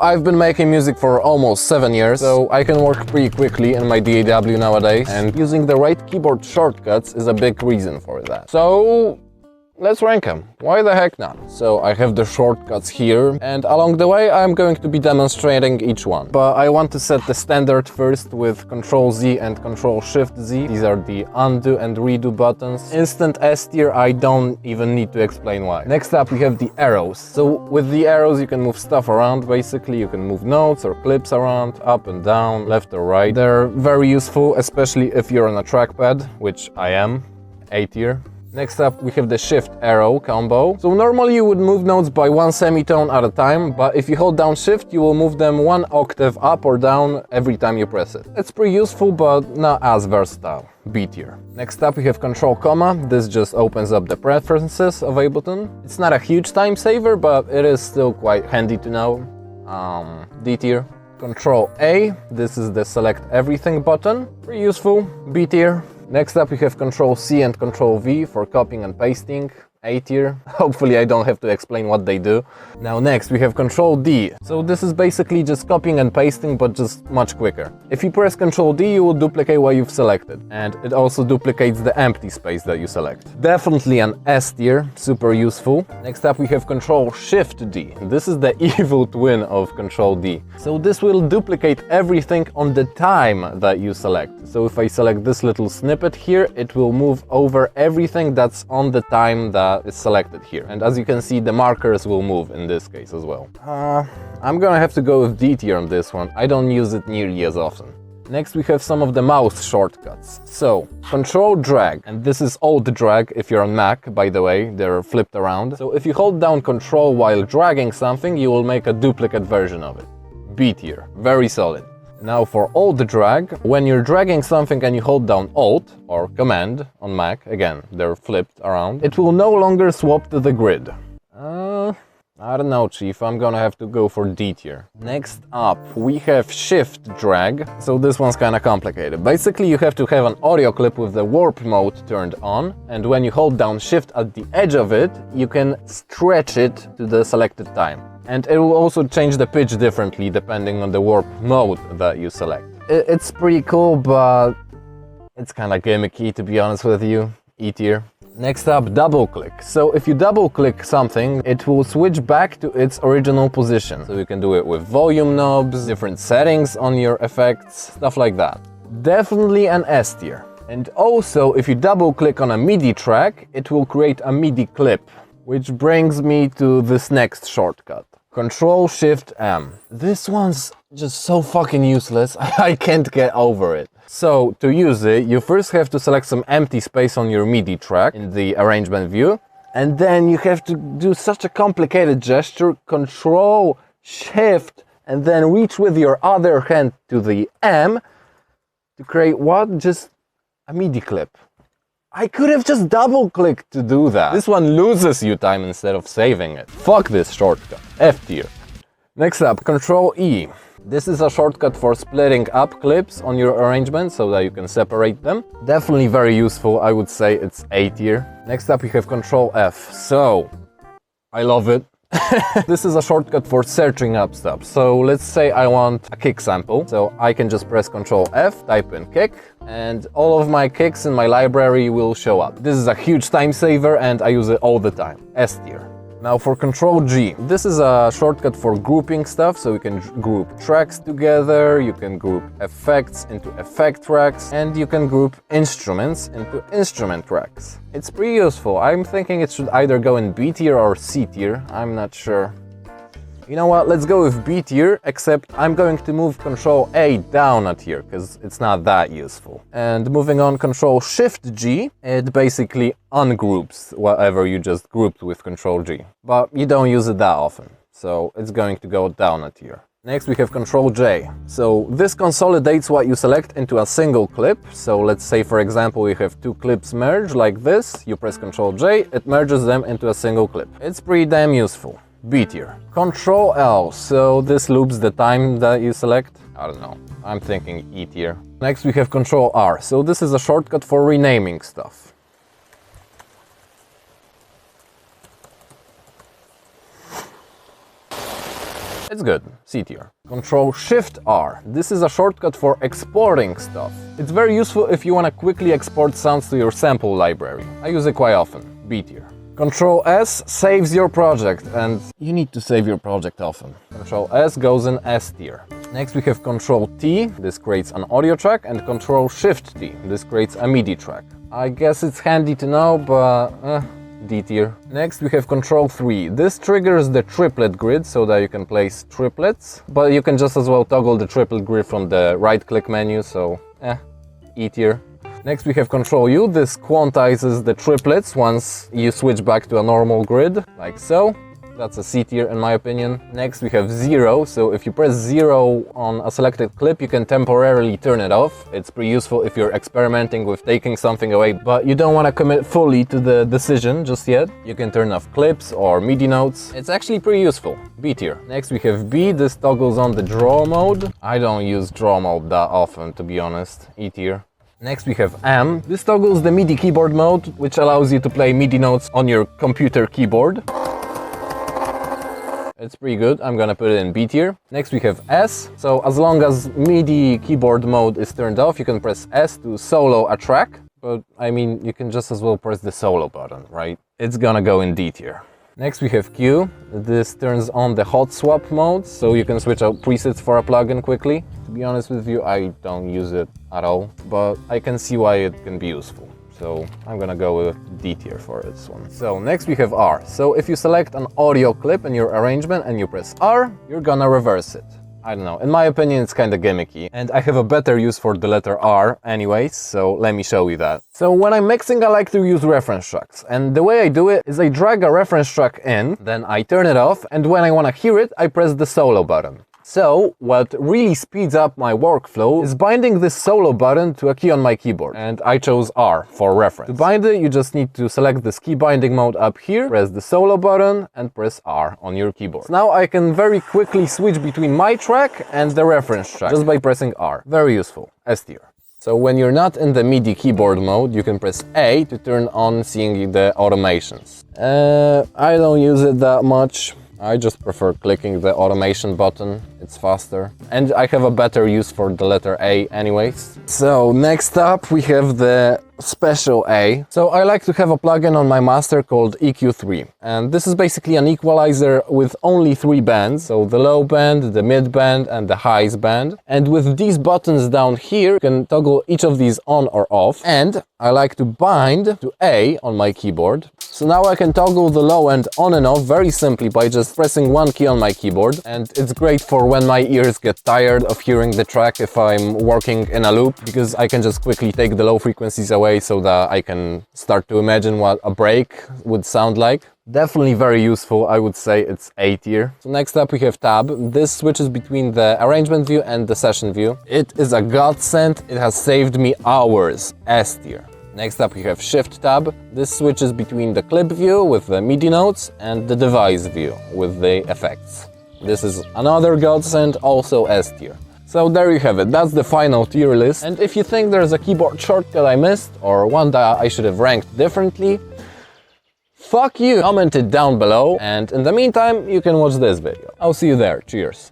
I've been making music for almost 7 years, so I can work pretty quickly in my DAW nowadays, and using the right keyboard shortcuts is a big reason for that. So let's rank them. Why the heck not? So I have the shortcuts here, and along the way I'm going to be demonstrating each one. But I want to set the standard first with Ctrl-Z and Ctrl-Shift-Z. These are the undo and redo buttons. Instant S tier, I don't even need to explain why. Next up we have the arrows. So with the arrows you can move stuff around, basically. You can move notes or clips around, up and down, left or right. They're very useful, especially if you're on a trackpad, which I am, A tier. Next up we have the shift arrow combo. So normally you would move notes by one semitone at a time, but if you hold down shift you will move them one octave up or down every time you press it. It's pretty useful but not as versatile. B tier. Next up we have Control comma. This just opens up the preferences of Ableton. It's not a huge time saver, but it is still quite handy to know. D tier. Control A. This is the select everything button. Pretty useful. B tier. Next up we have Ctrl-C and Ctrl-V for copying and pasting. A tier. Hopefully I don't have to explain what they do. Now next we have Ctrl-D. So this is basically just copying and pasting, but just much quicker. If you press Ctrl-D you will duplicate what you've selected, and it also duplicates the empty space that you select. Definitely an S tier, super useful. Next up we have Ctrl-Shift-D. This is the evil twin of Ctrl-D. So this will duplicate everything on the time that you select. So if I select this little snippet here, it will move over everything that's on the time that is selected here. And as you can see, the markers will move in this case as well. I'm gonna have to go with D tier on this one. I don't use it nearly as often. Next we have some of the mouse shortcuts. So, Control drag, and this is alt drag if you're on Mac, by the way, they're flipped around. So if you hold down Control while dragging something, you will make a duplicate version of it. B tier, very solid. Now for alt drag, when you're dragging something and you hold down Alt or Command on Mac, again, they're flipped around, it will no longer swap to the grid. I don't know, Chief, I'm gonna have to go for D tier. Next up, we have shift drag. So this one's kinda complicated. Basically, you have to have an audio clip with the warp mode turned on, and when you hold down shift at the edge of it, you can stretch it to the selected time. And it will also change the pitch differently depending on the warp mode that you select. It's pretty cool, but it's kinda gimmicky, to be honest with you. E tier. Next up, double click. So if you double click something, it will switch back to its original position. So you can do it with volume knobs, different settings on your effects, stuff like that. Definitely an S tier. And also, if you double click on a MIDI track, it will create a MIDI clip. Which brings me to this next shortcut. Ctrl-Shift-M. This one's just so fucking useless, I can't get over it. So, to use it, you first have to select some empty space on your MIDI track in the arrangement view, and then you have to do such a complicated gesture, Ctrl-Shift, and then reach with your other hand to the M to create what? Just a MIDI clip. I could have just double-clicked to do that. This one loses you time instead of saving it. Fuck this shortcut. F tier. Next up, Ctrl-E. This is a shortcut for splitting up clips on your arrangement so that you can separate them. Definitely very useful, I would say it's A tier. Next up, you have Ctrl-F. So, I love it. This is a shortcut for searching up stuff. So let's say I want a kick sample. So I can just press Ctrl-F, type in kick, and all of my kicks in my library will show up. This is a huge time saver and I use it all the time. S tier. Now for Ctrl-G. This is a shortcut for grouping stuff, so you can group tracks together, you can group effects into effect tracks, and you can group instruments into instrument tracks. It's pretty useful. I'm thinking it should either go in B tier or C tier, I'm not sure. You know what, let's go with B tier, except I'm going to move Ctrl-A down a tier, because it's not that useful. And moving on, Ctrl-Shift-G, it basically ungroups whatever you just grouped with Ctrl-G. But you don't use it that often, so it's going to go down a tier. Next we have Ctrl-J. So this consolidates what you select into a single clip. So let's say for example you have two clips merged like this, you press Ctrl-J, it merges them into a single clip. It's pretty damn useful. B tier. Ctrl-L, so this loops the time that you select. I don't know, I'm thinking E tier. Next we have Ctrl-R, so this is a shortcut for renaming stuff. It's good, C tier. Control-Shift-R. This is a shortcut for exporting stuff. It's very useful if you want to quickly export sounds to your sample library. I use it quite often, B tier. Control-S saves your project, and you need to save your project often. Control-S goes in S tier. Next we have Control-T, this creates an audio track, and Control-Shift-T, this creates a MIDI track. I guess it's handy to know, but D tier. Next we have Control-3. This triggers the triplet grid so that you can place triplets, but you can just as well toggle the triplet grid from the right-click menu, so E tier. Next we have Control-U. This quantizes the triplets once you switch back to a normal grid, like so. That's a C tier in my opinion. Next we have 0, so if you press 0 on a selected clip, you can temporarily turn it off. It's pretty useful if you're experimenting with taking something away, but you don't want to commit fully to the decision just yet. You can turn off clips or MIDI notes. It's actually pretty useful. B tier. Next we have B. This toggles on the draw mode. I don't use draw mode that often, to be honest. E tier. Next we have M. This toggles the MIDI keyboard mode, which allows you to play MIDI notes on your computer keyboard. It's pretty good, I'm gonna put it in B tier. Next we have S. So as long as MIDI keyboard mode is turned off, you can press S to solo a track. But I mean, you can just as well press the solo button, right? It's gonna go in D tier. Next we have Q. This turns on the hot swap mode, so you can switch out presets for a plugin quickly. To be honest with you, I don't use it at all, but I can see why it can be useful. So I'm gonna go with D tier for this one. So next we have R. So if you select an audio clip in your arrangement and you press R, you're gonna reverse it. I don't know, in my opinion it's kinda gimmicky, and I have a better use for the letter R anyways, so let me show you that. So when I'm mixing, I like to use reference tracks, and the way I do it is I drag a reference track in, then I turn it off, and when I wanna hear it, I press the solo button. So, what really speeds up my workflow is binding this solo button to a key on my keyboard, and I chose R for reference. To bind it, you just need to select this key binding mode up here, press the solo button, and press R on your keyboard. So now I can very quickly switch between my track and the reference track, just by pressing R. Very useful. S tier. So when you're not in the MIDI keyboard mode, you can press A to turn on seeing the automations. I don't use it that much. I just prefer clicking the automation button, it's faster. And I have a better use for the letter A anyways. So next up we have the special A. So I like to have a plugin on my master called EQ3. And this is basically an equalizer with only 3 bands. So the low band, the mid band and the highs band. And with these buttons down here, you can toggle each of these on or off. And I like to bind to A on my keyboard. So now I can toggle the low end on and off very simply by just pressing one key on my keyboard. And it's great for when my ears get tired of hearing the track if I'm working in a loop, because I can just quickly take the low frequencies away so that I can start to imagine what a break would sound like. Definitely very useful, I would say it's A tier. So next up we have Tab. This switches between the arrangement view and the session view. It is a godsend, it has saved me hours. S tier. Next up we have Shift Tab. This switches between the clip view with the MIDI notes and the device view with the effects. This is another godsend, also S tier. So there you have it, that's the final tier list. And if you think there's a keyboard shortcut I missed, or one that I should have ranked differently, fuck you! Comment it down below, and in the meantime, you can watch this video. I'll see you there, cheers!